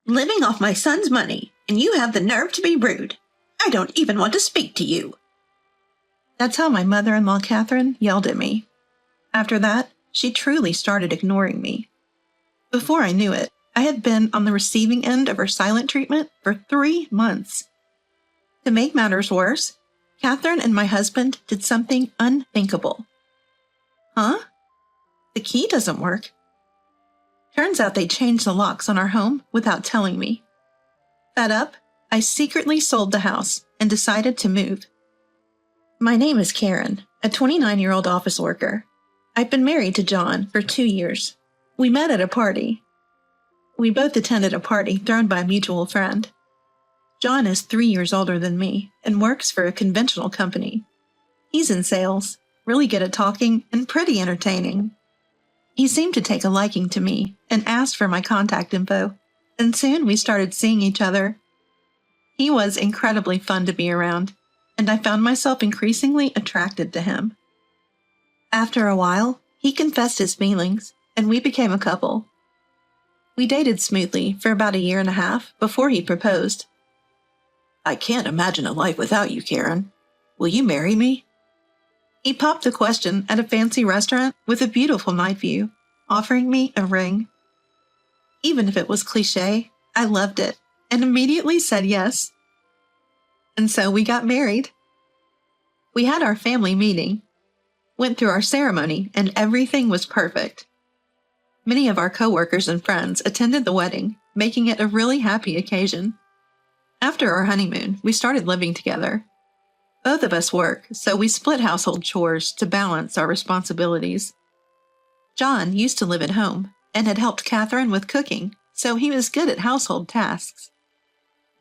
Living off my son's money, and you have the nerve to be rude. I don't even want to speak to you. That's how my mother-in-law, Catherine, yelled at me. After that, she truly started ignoring me. Before I knew it, I had been on the receiving end of her silent treatment for 3 months. To make matters worse, Catherine and my husband did something unthinkable. Huh? The key doesn't work. Turns out they changed the locks on our home without telling me. Fed up, I secretly sold the house and decided to move. My name is Karen, a 29-year-old office worker. I've been married to John for 2 years. We met at a party. We both attended a party thrown by a mutual friend. John is 3 years older than me and works for a conventional company. He's in sales, really good at talking, and pretty entertaining. He seemed to take a liking to me and asked for my contact info, and soon we started seeing each other. He was incredibly fun to be around, and I found myself increasingly attracted to him. After a while, he confessed his feelings, and we became a couple. We dated smoothly for about 1.5 years before he proposed. I can't imagine a life without you, Karen. Will you marry me? He popped the question at a fancy restaurant with a beautiful night view, offering me a ring. Even if it was cliché, I loved it and immediately said yes. And so we got married. We had our family meeting, went through our ceremony, and everything was perfect. Many of our coworkers and friends attended the wedding, making it a really happy occasion. After our honeymoon, we started living together. Both of us work, so we split household chores to balance our responsibilities. John used to live at home and had helped Catherine with cooking, so he was good at household tasks.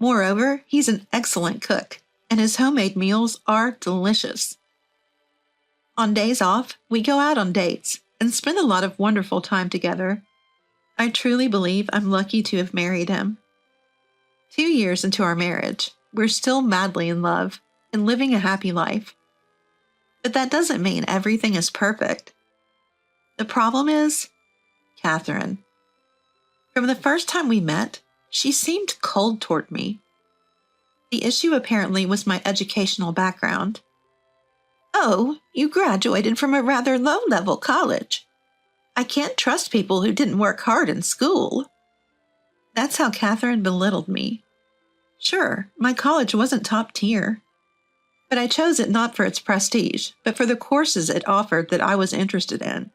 Moreover, he's an excellent cook, and his homemade meals are delicious. On days off, we go out on dates and spend a lot of wonderful time together. I truly believe I'm lucky to have married him. 2 years into our marriage, we're still madly in love and living a happy life. But that doesn't mean everything is perfect. The problem is Catherine. From the first time we met, she seemed cold toward me. The issue apparently was my educational background. Oh, you graduated from a rather low-level college. I can't trust people who didn't work hard in school. That's how Catherine belittled me. Sure, my college wasn't top tier, but I chose it not for its prestige, but for the courses it offered that I was interested in.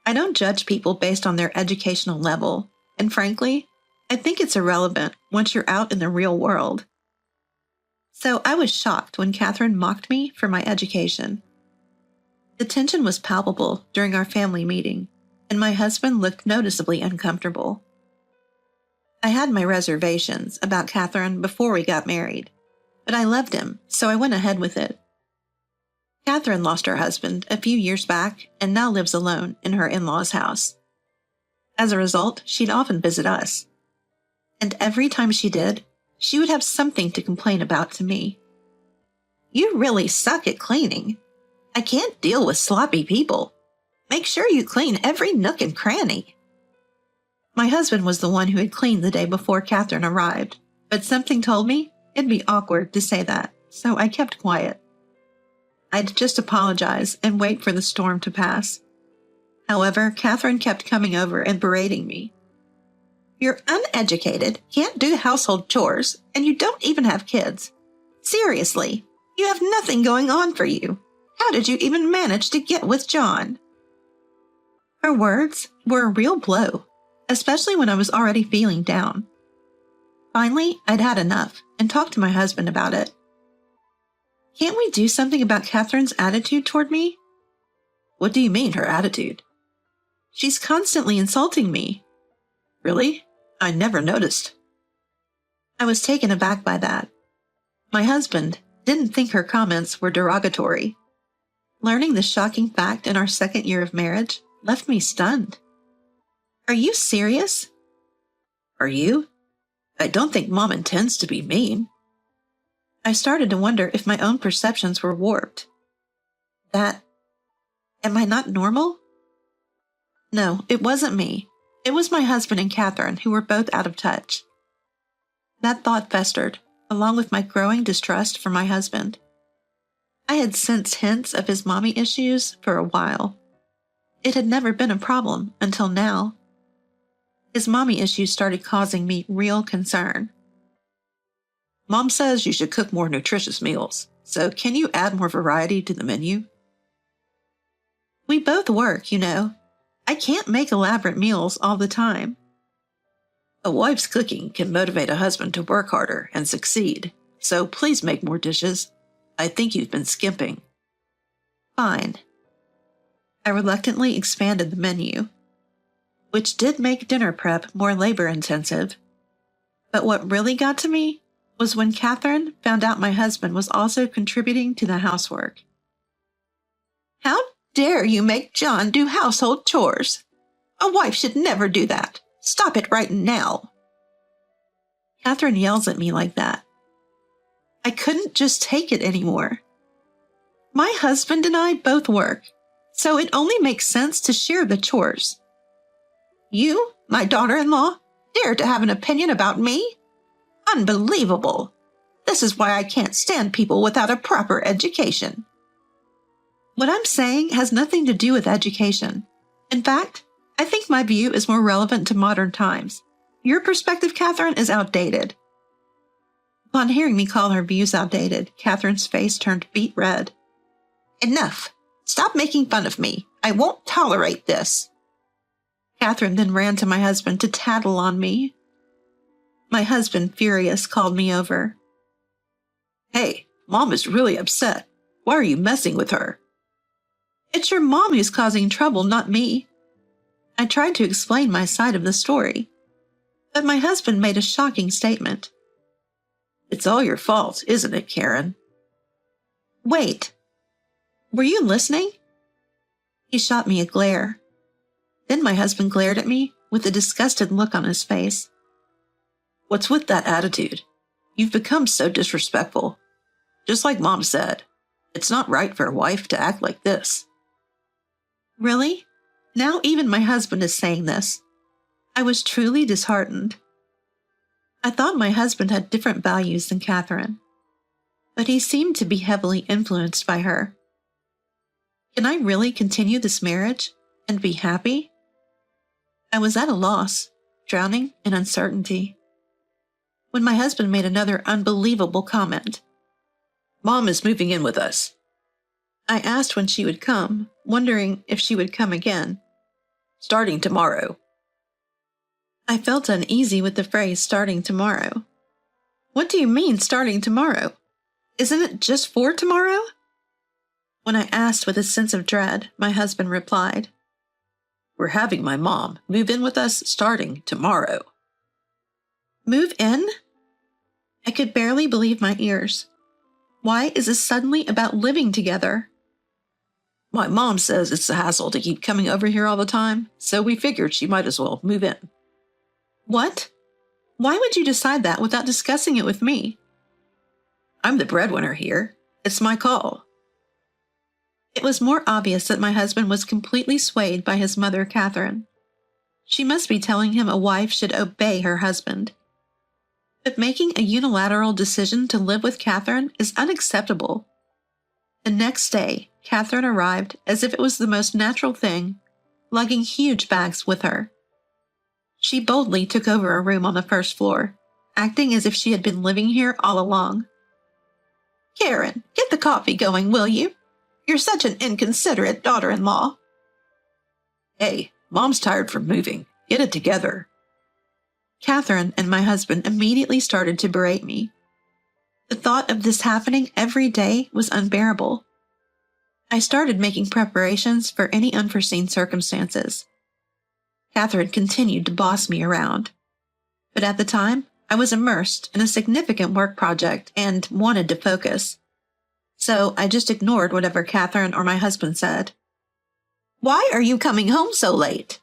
I don't judge people based on their educational level, and frankly, I think it's irrelevant once you're out in the real world. So I was shocked when Catherine mocked me for my education. The tension was palpable during our family meeting, and my husband looked noticeably uncomfortable. I had my reservations about Catherine before we got married, but I loved him, so I went ahead with it. Catherine lost her husband a few years back and now lives alone in her in-laws' house. As a result, she'd often visit us. And every time she did, she would have something to complain about to me. You really suck at cleaning. I can't deal with sloppy people. Make sure you clean every nook and cranny. My husband was the one who had cleaned the day before Catherine arrived, but something told me it'd be awkward to say that, so I kept quiet. I'd just apologize and wait for the storm to pass. However, Catherine kept coming over and berating me. You're uneducated, can't do household chores, and you don't even have kids. Seriously, you have nothing going on for you. How did you even manage to get with John? Her words were a real blow, especially when I was already feeling down. Finally, I'd had enough and talked to my husband about it. Can't we do something about Catherine's attitude toward me? What do you mean, her attitude? She's constantly insulting me. Really? I never noticed. I was taken aback by that. My husband didn't think her comments were derogatory. Learning the shocking fact in our 2nd year of marriage left me stunned. Are you serious? Are you? I don't think Mom intends to be mean. I started to wonder if my own perceptions were warped. Am I not normal? No, it wasn't me. It was my husband and Catherine who were both out of touch. That thought festered, along with my growing distrust for my husband. I had sensed hints of his mommy issues for a while. It had never been a problem until now. His mommy issues started causing me real concern. Mom says you should cook more nutritious meals, so can you add more variety to the menu? We both work, you know. I can't make elaborate meals all the time. A wife's cooking can motivate a husband to work harder and succeed, so please make more dishes. I think you've been skimping. Fine. I reluctantly expanded the menu, which did make dinner prep more labor-intensive. But what really got to me was when Catherine found out my husband was also contributing to the housework. How dare you make John do household chores? A wife should never do that. Stop it right now. Catherine yells at me like that. I couldn't just take it anymore. My husband and I both work, so it only makes sense to share the chores. You, my daughter-in-law, dare to have an opinion about me? Unbelievable. This is why I can't stand people without a proper education. What I'm saying has nothing to do with education. In fact, I think my view is more relevant to modern times. Your perspective, Catherine, is outdated. Upon hearing me call her views outdated, Catherine's face turned beet red. Enough! Stop making fun of me. I won't tolerate this. Catherine then ran to my husband to tattle on me. My husband, furious, called me over. Hey, Mom is really upset. Why are you messing with her? It's your mom who's causing trouble, not me. I tried to explain my side of the story, but my husband made a shocking statement. It's all your fault, isn't it, Karen? Wait. Were you listening? He shot me a glare. Then my husband glared at me with a disgusted look on his face. What's with that attitude? You've become so disrespectful. Just like Mom said, it's not right for a wife to act like this. Really? Now even my husband is saying this. I was truly disheartened. I thought my husband had different values than Catherine, but he seemed to be heavily influenced by her. Can I really continue this marriage and be happy? I was at a loss, drowning in uncertainty, when my husband made another unbelievable comment. Mom is moving in with us. I asked when she would come, wondering if she would come again. Starting tomorrow. I felt uneasy with the phrase starting tomorrow. What do you mean starting tomorrow? Isn't it just for tomorrow? When I asked with a sense of dread, my husband replied, We're having my mom move in with us starting tomorrow. Move in? I could barely believe my ears. Why is this suddenly about living together? My mom says it's a hassle to keep coming over here all the time, so we figured she might as well move in. What? Why would you decide that without discussing it with me? I'm the breadwinner here. It's my call. It was more obvious that my husband was completely swayed by his mother, Catherine. She must be telling him a wife should obey her husband. But making a unilateral decision to live with Catherine is unacceptable. The next day, Catherine arrived as if it was the most natural thing, lugging huge bags with her. She boldly took over a room on the first floor, acting as if she had been living here all along. Karen, get the coffee going, will you? You're such an inconsiderate daughter-in-law. Hey, Mom's tired from moving. Get it together. Catherine and my husband immediately started to berate me. The thought of this happening every day was unbearable. I started making preparations for any unforeseen circumstances. Catherine continued to boss me around. But at the time, I was immersed in a significant work project and wanted to focus. So I just ignored whatever Catherine or my husband said. Why are you coming home so late?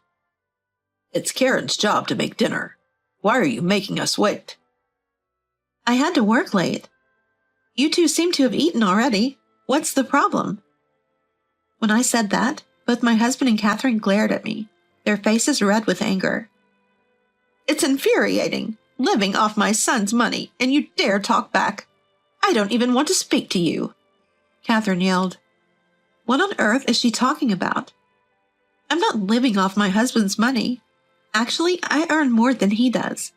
It's Karen's job to make dinner. Why are you making us wait? I had to work late. You two seem to have eaten already. What's the problem? When I said that, both my husband and Catherine glared at me, their faces red with anger. It's infuriating. living off my son's money, and you dare talk back. I don't even want to speak to you." Catherine yelled. "What on earth is she talking about? I'm not living off my husband's money. Actually, I earn more than he does."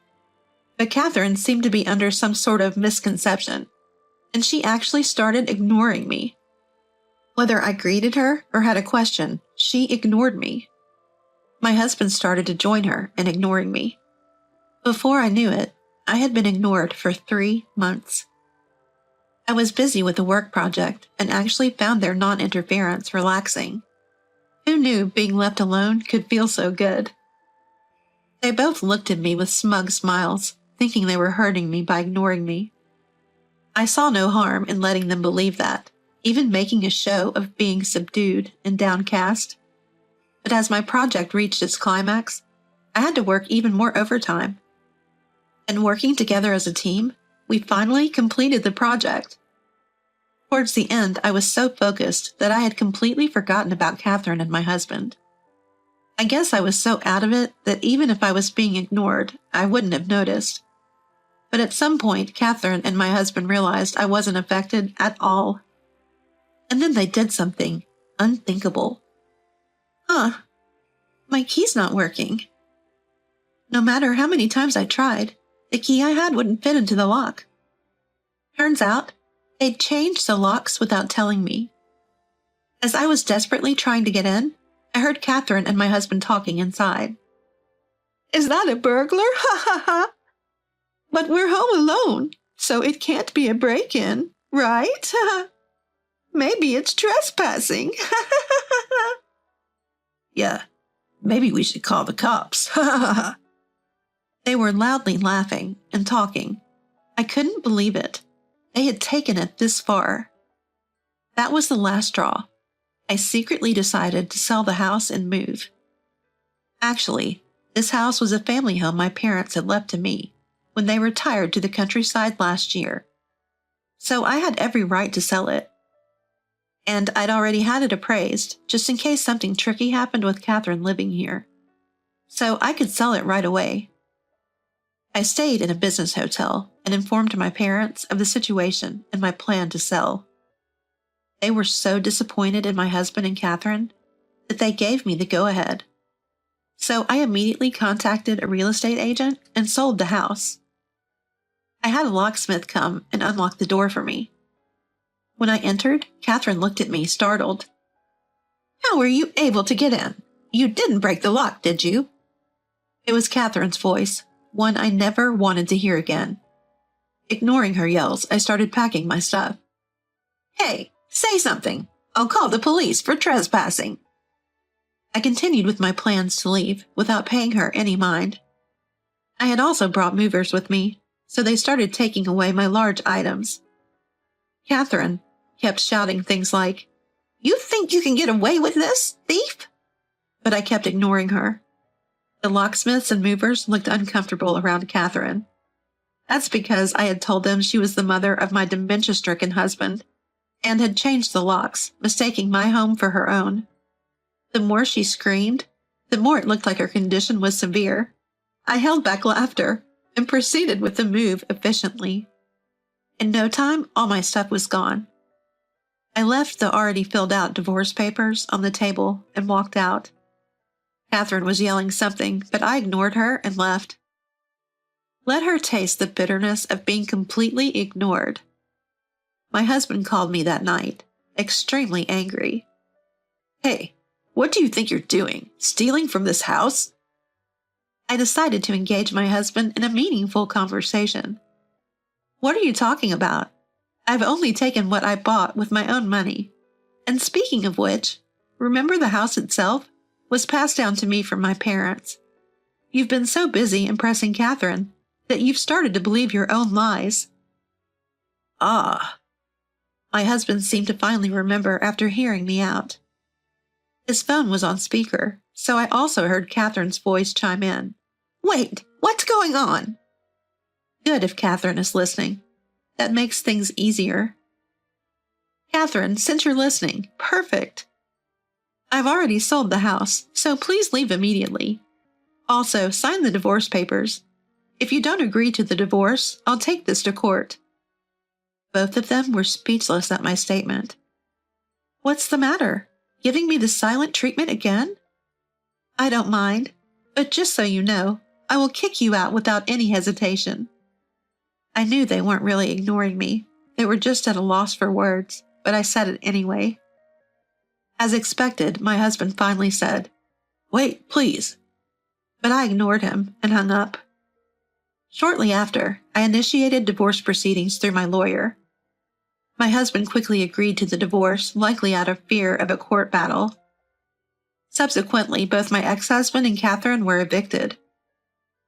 But Catherine seemed to be under some sort of misconception, and she actually started ignoring me. Whether I greeted her or had a question, she ignored me. My husband started to join her in ignoring me. Before I knew it, I had been ignored for 3 months. I was busy with a work project and actually found their non-interference relaxing. Who knew being left alone could feel so good? They both looked at me with smug smiles, thinking they were hurting me by ignoring me. I saw no harm in letting them believe that, even making a show of being subdued and downcast. But as my project reached its climax, I had to work even more overtime. And working together as a team, we finally completed the project. Towards the end, I was so focused that I had completely forgotten about Catherine and my husband. I guess I was so out of it that even if I was being ignored, I wouldn't have noticed. But at some point, Catherine and my husband realized I wasn't affected at all. And then they did something unthinkable. My key's not working. No matter how many times I tried, the key I had wouldn't fit into the lock. Turns out, they'd changed the locks without telling me. As I was desperately trying to get in, I heard Catherine and my husband talking inside. "Is that a burglar? Ha ha ha! But we're home alone, so it can't be a break-in, right? Maybe it's trespassing." "Yeah, maybe we should call the cops." They were loudly laughing and talking. I couldn't believe it. They had taken it this far. That was the last straw. I secretly decided to sell the house and move. Actually, this house was a family home my parents had left to me when they retired to the countryside last year. So I had every right to sell it. And I'd already had it appraised, just in case something tricky happened with Catherine living here. So I could sell it right away. I stayed in a business hotel and informed my parents of the situation and my plan to sell. They were so disappointed in my husband and Catherine that they gave me the go-ahead. So I immediately contacted a real estate agent and sold the house. I had a locksmith come and unlock the door for me. When I entered, Catherine looked at me, startled. "How were you able to get in? You didn't break the lock, did you?" It was Catherine's voice, one I never wanted to hear again. Ignoring her yells, I started packing my stuff. "Hey, say something. I'll call the police for trespassing." I continued with my plans to leave without paying her any mind. I had also brought movers with me, so they started taking away my large items. Catherine kept shouting things like, "You think you can get away with this, thief?" But I kept ignoring her. The locksmiths and movers looked uncomfortable around Catherine. That's because I had told them she was the mother of my dementia-stricken husband and had changed the locks, mistaking my home for her own. The more she screamed, the more it looked like her condition was severe. I held back laughter and proceeded with the move efficiently. In no time, all my stuff was gone. I left the already filled-out divorce papers on the table and walked out. Catherine was yelling something, but I ignored her and left. Let her taste the bitterness of being completely ignored. My husband called me that night, extremely angry. "Hey, what do you think you're doing? Stealing from this house?" I decided to engage my husband in a meaningful conversation. "What are you talking about? I've only taken what I bought with my own money. And speaking of which, remember the house itself was passed down to me from my parents. You've been so busy impressing Catherine that you've started to believe your own lies." "Ah." My husband seemed to finally remember after hearing me out. His phone was on speaker, so I also heard Catherine's voice chime in. "Wait, what's going on?" Good if Catherine is listening. That makes things easier. "Catherine, since you're listening, perfect. I've already sold the house, so please leave immediately. Also, sign the divorce papers. If you don't agree to the divorce, I'll take this to court." Both of them were speechless at my statement. "What's the matter? Giving me the silent treatment again?" "I don't mind, but just so you know, I will kick you out without any hesitation." I knew they weren't really ignoring me. They were just at a loss for words, but I said it anyway. As expected, my husband finally said, "Wait, please." But I ignored him and hung up. Shortly after, I initiated divorce proceedings through my lawyer. My husband quickly agreed to the divorce, likely out of fear of a court battle. Subsequently, both my ex-husband and Catherine were evicted.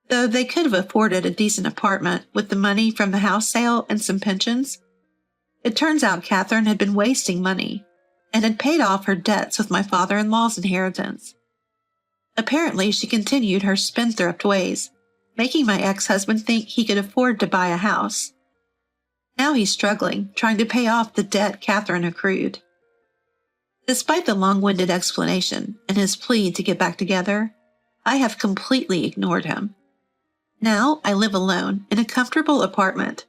Though they could have afforded a decent apartment with the money from the house sale and some pensions, it turns out Catherine had been wasting money and had paid off her debts with my father-in-law's inheritance. Apparently, she continued her spendthrift ways, making my ex-husband think he could afford to buy a house. Now he's struggling, trying to pay off the debt Catherine accrued. Despite the long-winded explanation and his plea to get back together, I have completely ignored him. Now I live alone in a comfortable apartment.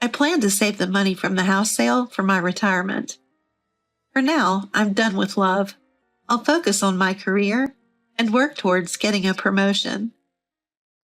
I plan to save the money from the house sale for my retirement. For now, I'm done with love. I'll focus on my career and work towards getting a promotion.